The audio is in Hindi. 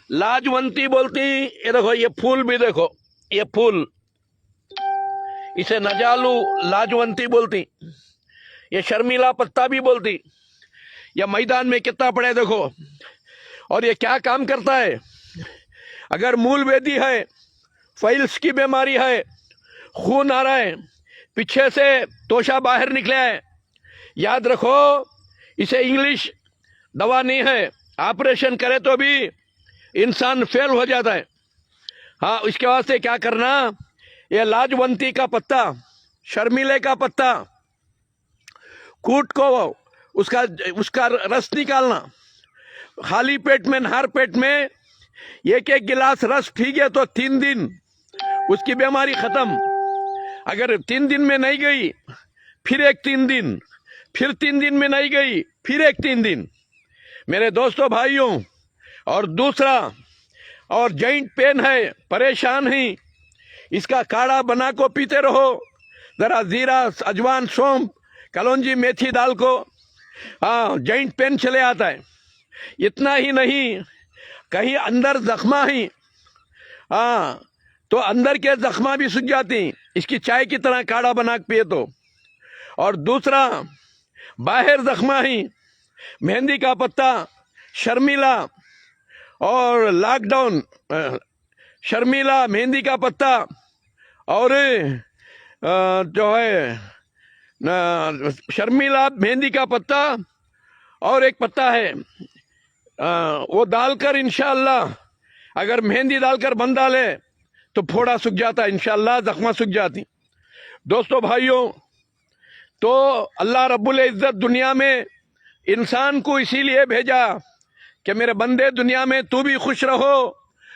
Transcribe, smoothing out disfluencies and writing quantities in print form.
लाजवंती बोलती। ये देखो, ये फूल भी देखो, ये फूल, इसे नजालू लाजवंती बोलती। ये शर्मिला पत्ता भी बोलती। ये मैदान में कितना पड़े देखो। और ये क्या काम करता है? अगर मूल वेदी है, फाइल्स की बीमारी है, खून आ रहा है, पीछे से तोशा बाहर निकले है, याद रखो, इसे इंग्लिश दवा नहीं है, ऑपरेशन करे तो भी इंसान फेल हो जाता है। हाँ, उसके वास्ते क्या करना, ये लाजवंती का पत्ता, शर्मिले का पत्ता कूट को उसका उसका रस निकालना, खाली पेट में, नहर पेट में एक एक गिलास रस पी गया तो 3 दिन उसकी बीमारी खत्म। अगर 3 दिन में नहीं गई, फिर एक 3 दिन, फिर 3 दिन में नहीं गई, फिर एक 3 दिन। मेरे दोस्तों भाइयों, और दूसरा, और जॉइंट पेन है, परेशान ही, इसका काढ़ा बना को पीते रहो। जरा जीरा, अजवान, सौंफ, कलौंजी, मेथी डाल को, हाँ, जॉइंट पेन चले आता है। इतना ही नहीं, कहीं अंदर जख्मा ही, हाँ, तो अंदर के जख्मा भी सूख जाती, इसकी चाय की तरह काढ़ा बना के पिए तो। और दूसरा, बाहर जख्मा ही, मेहंदी का पत्ता, शर्मिला और लॉकडाउन, शर्मिला, मेहंदी का पत्ता, और जो है शर्मिला, मेहंदी का पत्ता, और एक पत्ता है, वो डालकर इंशाअल्लाह, अगर मेहंदी डालकर बंद डाले तो फोड़ा सूख जाता है, इंशाअल्लाह जख्मा सूख जाती। दोस्तों भाइयों, तो अल्लाह रब्बुल इज़्ज़त दुनिया में इंसान को इसीलिए भेजा कि मेरे बंदे, दुनिया में तू भी खुश रहो